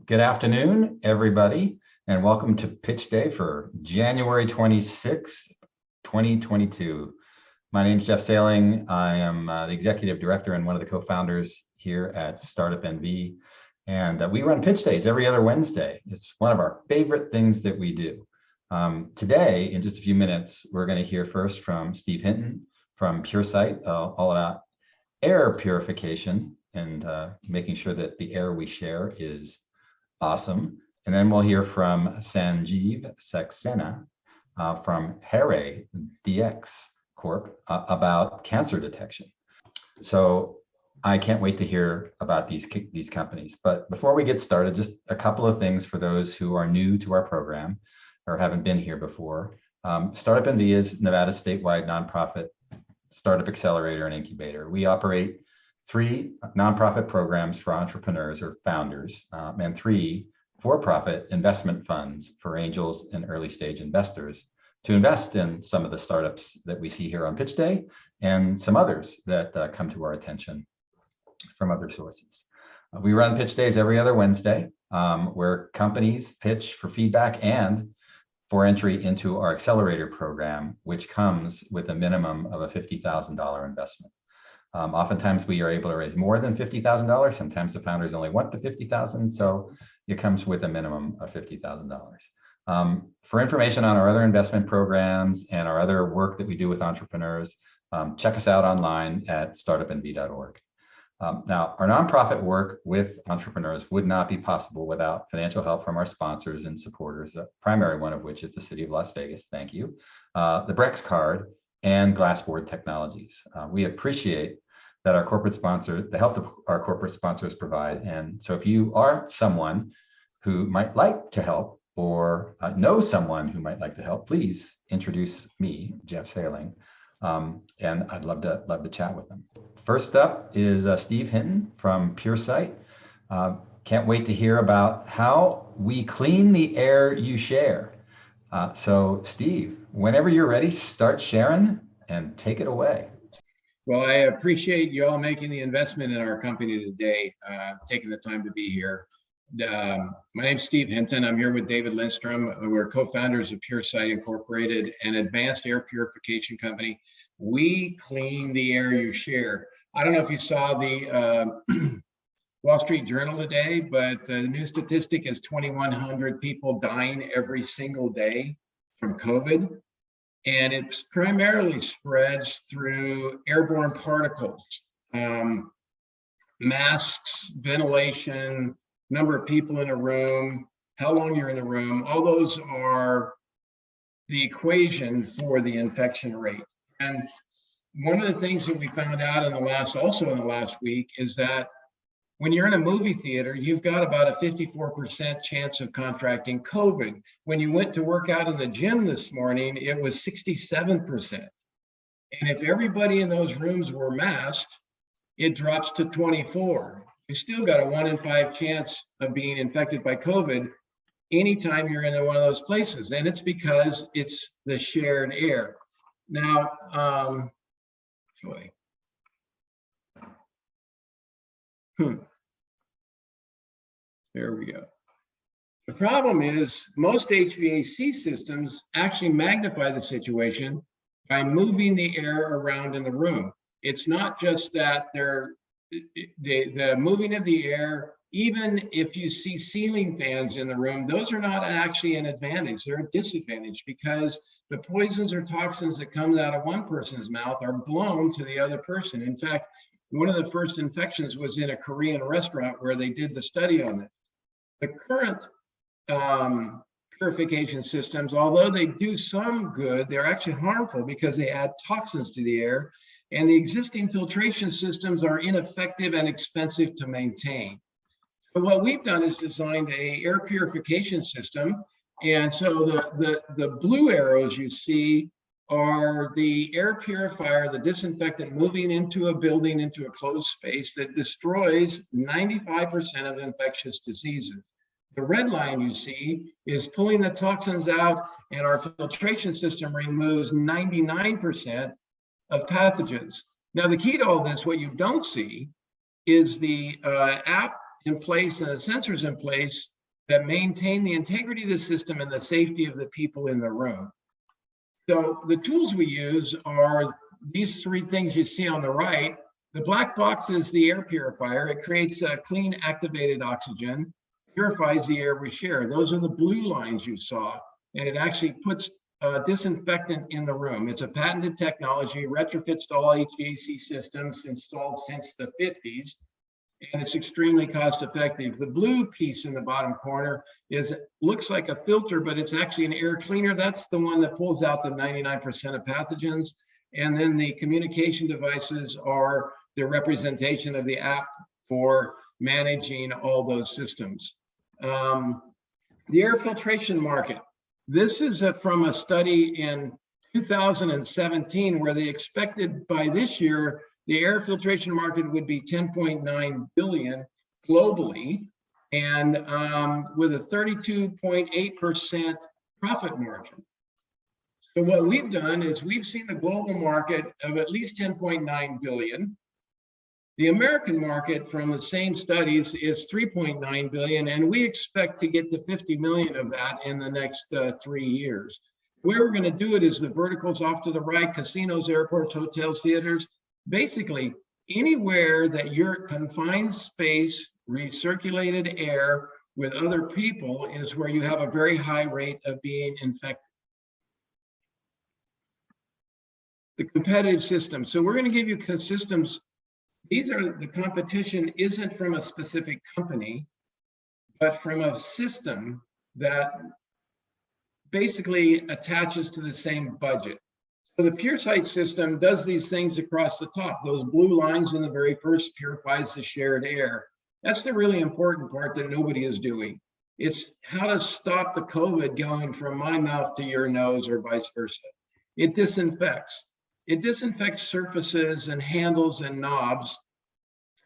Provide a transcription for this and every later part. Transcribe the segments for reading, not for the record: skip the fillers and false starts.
Good afternoon, everybody, and welcome to Pitch Day for January 26th, 2022. My name is Jeff Sailing. I am the Executive Director and one of the co-founders here at Startup NV. And we run Pitch Days every other Wednesday. It's one of our favorite things that we do. Today, in just a few minutes, we're going to hear first from Steve Hinton from PureSite, all about air purification and making sure that the air we share is awesome. And then we'll hear from Sanjeev Saxena from Hare DX Corp about cancer detection. So I can't wait to hear about these companies. But before we get started, just a couple of things for those who are new to our program or haven't been here before. Startup NV is Nevada's statewide nonprofit startup accelerator and incubator. We operate 3 nonprofit programs for entrepreneurs or founders, and 3 for-profit investment funds for angels and early stage investors to invest in some of the startups that we see here on Pitch Day and some others that come to our attention from other sources. We run Pitch Days every other Wednesday, where companies pitch for feedback and for entry into our accelerator program, which comes with a minimum of a $50,000 investment. Oftentimes we are able to raise more than $50,000. Sometimes the founders only want the $50,000, so it comes with a minimum of $50,000. For information on our other investment programs and our other work that we do with entrepreneurs, check us out online at startupnv.org. Now, our nonprofit work with entrepreneurs would not be possible without financial help from our sponsors and supporters, the primary one of which is the City of Las Vegas, thank you, the Brex Card, and Glassboard Technologies. We appreciate that our corporate sponsor, the help that our corporate sponsors provide. And so if you are someone who might like to help or know someone who might like to help, please introduce me, Jeff Sailing, and I'd love to chat with them. First up is Steve Hinton from PureSite. Can't wait to hear about how we clean the air you share. So Steve, whenever you're ready, start sharing and take it away. Well, I appreciate you all making the investment in our company today, taking the time to be here. My name's Steve Hinton. I'm here with David Lindstrom. We're co-founders of PureSite Incorporated, an advanced air purification company. We clean the air you share. I don't know if you saw the Wall Street Journal today, but the new statistic is 2,100 people dying every single day from COVID. And it primarily spreads through airborne particles, masks, ventilation, number of people in a room, how long you're in the room. All those are the equation for the infection rate. And one of the things that we found out in the last week is that when you're in a movie theater, you've got about a 54% chance of contracting COVID. When you went to work out in the gym this morning, it was 67%. And if everybody in those rooms were masked, it drops to 24. You still got a 1 in 5 chance of being infected by COVID anytime you're in one of those places. And it's because it's the shared air. Now, there we go. The problem is most HVAC systems actually magnify the situation by moving the air around in the room. It's not just that the moving of the air, even if you see ceiling fans in the room, those are not actually an advantage. They're a disadvantage because the poisons or toxins that come out of one person's mouth are blown to the other person. In fact, one of the first infections was in a Korean restaurant where they did the study on it. The current purification systems, although they do some good, they're actually harmful because they add toxins to the air, and the existing filtration systems are ineffective and expensive to maintain. So what we've done is designed an air purification system, and so the blue arrows you see are the air purifier, the disinfectant moving into a building, into a closed space that destroys 95% of infectious diseases. The red line you see is pulling the toxins out, and our filtration system removes 99% of pathogens. Now, the key to all this, what you don't see, is the app in place and the sensors in place that maintain the integrity of the system and the safety of the people in the room. So the tools we use are these three things you see on the right. The black box is the air purifier. It creates a clean activated oxygen, purifies the air we share. Those are the blue lines you saw, and it actually puts disinfectant in the room. It's a patented technology, retrofits to all HVAC systems installed since the 50s, and it's extremely cost effective. The blue piece in the bottom corner looks like a filter, but it's actually an air cleaner. That's the one that pulls out the 99% of pathogens. And then the communication devices are the representation of the app for managing all those systems. The air filtration market. This is from a study in 2017 where they expected by this year the air filtration market would be 10.9 billion globally, and with a 32.8% profit margin. So what we've done is we've seen a global market of at least 10.9 billion. The American market from the same studies is 3.9 billion, and we expect to get to 50 million of that in the next 3 years. Where we're going to do it is the verticals off to the right: casinos, airports, hotels, theaters. Basically, anywhere that you're confined space, recirculated air with other people is where you have a very high rate of being infected. The competitive system. So we're going to give you systems. These are the competition isn't from a specific company, but from a system that basically attaches to the same budget. So the PureSite system does these things across the top. Those blue lines in the very first purifies the shared air. That's the really important part that nobody is doing. It's how to stop the COVID going from my mouth to your nose or vice versa. It disinfects. It disinfects surfaces and handles and knobs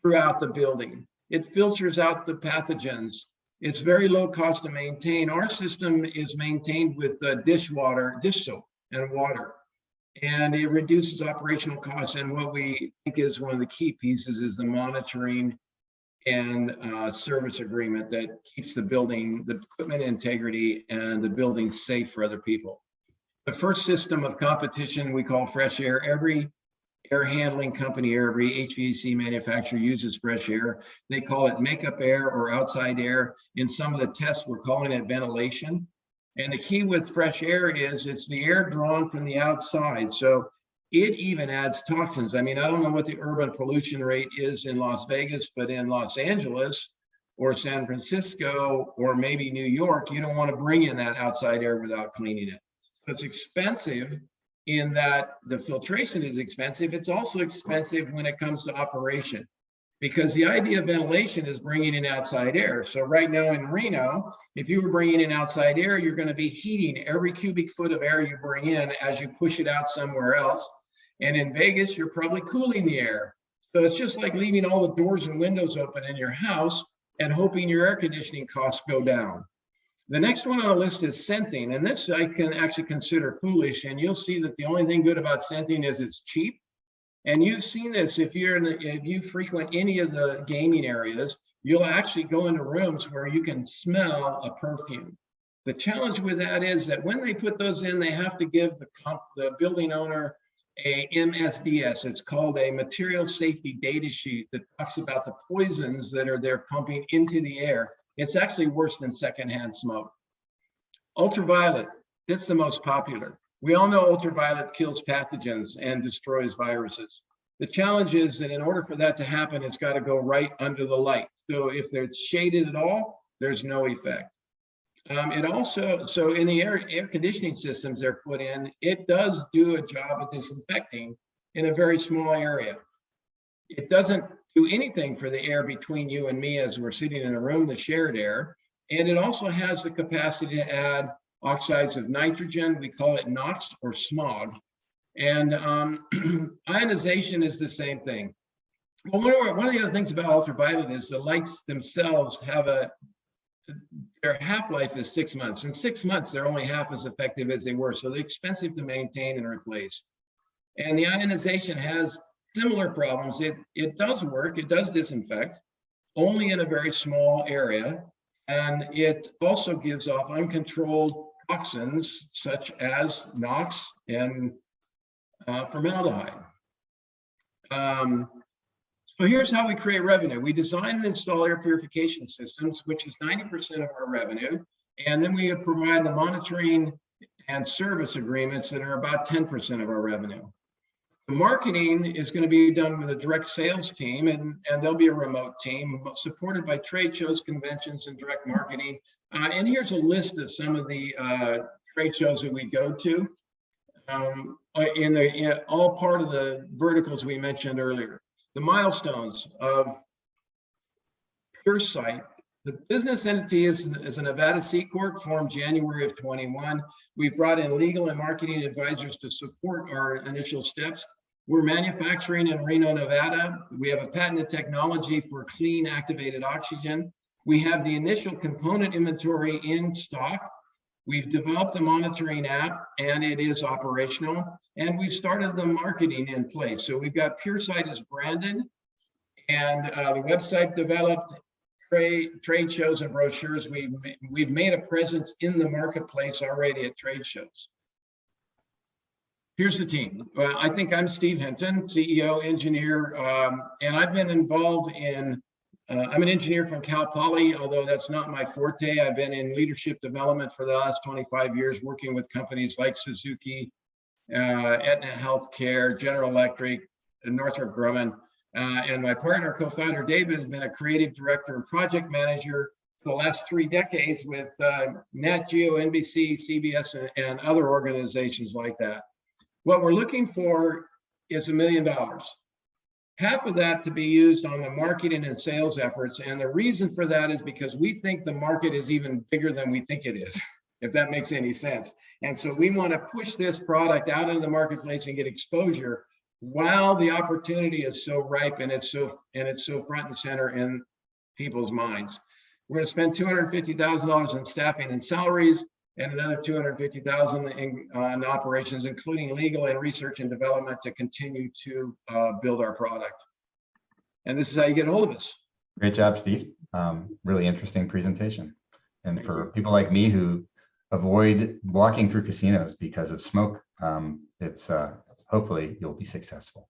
throughout the building. It filters out the pathogens. It's very low cost to maintain. Our system is maintained with dish soap and water, and it reduces operational costs. And what we think is one of the key pieces is the monitoring and service agreement that keeps the building, the equipment integrity, and the building safe for other people. The first system of competition we call Fresh Air. Every air handling company, every HVAC manufacturer uses Fresh Air. They call it makeup air or outside air. In some of the tests, we're calling it ventilation. And the key with Fresh Air is it's the air drawn from the outside. So it even adds toxins. I mean, I don't know what the urban pollution rate is in Las Vegas, but in Los Angeles or San Francisco or maybe New York, you don't want to bring in that outside air without cleaning it. So it's expensive in that the filtration is expensive. It's also expensive when it comes to operation, because the idea of ventilation is bringing in outside air. So right now in Reno, if you were bringing in outside air, you're going to be heating every cubic foot of air you bring in as you push it out somewhere else. And in Vegas, you're probably cooling the air. So it's just like leaving all the doors and windows open in your house and hoping your air conditioning costs go down. The next one on the list is scenting, and this I can actually consider foolish, and you'll see that the only thing good about scenting is it's cheap. And you've seen this if you frequent any of the gaming areas, you'll actually go into rooms where you can smell a perfume. The challenge with that is that when they put those in, they have to give the building owner a MSDS. It's called a material safety data sheet that talks about the poisons that they're pumping into the air. It's actually worse than secondhand smoke. Ultraviolet, that's the most popular. We all know ultraviolet kills pathogens and destroys viruses. The challenge is that in order for that to happen, it's got to go right under the light. So if it's shaded at all, there's no effect. It also, so in the air conditioning systems they're put in, it does do a job of disinfecting in a very small area. It doesn't do anything for the air between you and me as we're sitting in a room, the shared air. And it also has the capacity to add oxides of nitrogen. We call it NOx or smog. And ionization is the same thing. Well, one of the other things about ultraviolet is the lights themselves have their half-life is 6 months. In 6 months, they're only half as effective as they were. So they're expensive to maintain and replace. And the ionization has similar problems. It does work, it does disinfect. only in a very small area. And it also gives off uncontrolled toxins such as NOx and formaldehyde. So here's how we create revenue. We design and install air purification systems, which is 90% of our revenue. And then we provide the monitoring and service agreements that are about 10% of our revenue. The marketing is going to be done with a direct sales team, and there'll be a remote team supported by trade shows, conventions, and direct marketing. And here's a list of some of the trade shows that we go to in all part of the verticals we mentioned earlier. The milestones of PureSite. The business entity is a Nevada C Corp formed January of 21. We've brought in legal and marketing advisors to support our initial steps. We're manufacturing in Reno, Nevada. We have a patented technology for clean activated oxygen. We have the initial component inventory in stock. We've developed the monitoring app and it is operational. And we've started the marketing in place. So we've got PureSite is branded and the website developed, trade shows and brochures. We've made a presence in the marketplace already at trade shows. Here's the team. I think I'm Steve Hinton, CEO, engineer, and I've been involved in, I'm an engineer from Cal Poly, although that's not my forte. I've been in leadership development for the last 25 years, working with companies like Suzuki, Aetna Healthcare, General Electric, and Northrop Grumman. And my partner, co-founder David, has been a creative director and project manager for the last 3 decades with Nat Geo, NBC, CBS, and other organizations like that. What we're looking for is $1 million. Half of that to be used on the marketing and sales efforts. And the reason for that is because we think the market is even bigger than we think it is, if that makes any sense. And so we want to push this product out into the marketplace and get exposure while the opportunity is so ripe and it's so front and center in people's minds. We're going to spend $250,000 in staffing and salaries, and another $250,000 in operations, including legal and research and development, to continue to build our product. And this is how you get a hold of us. Great job, Steve. Really interesting presentation. And for people like me who avoid walking through casinos because of smoke, it's hopefully you'll be successful.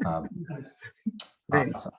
Awesome.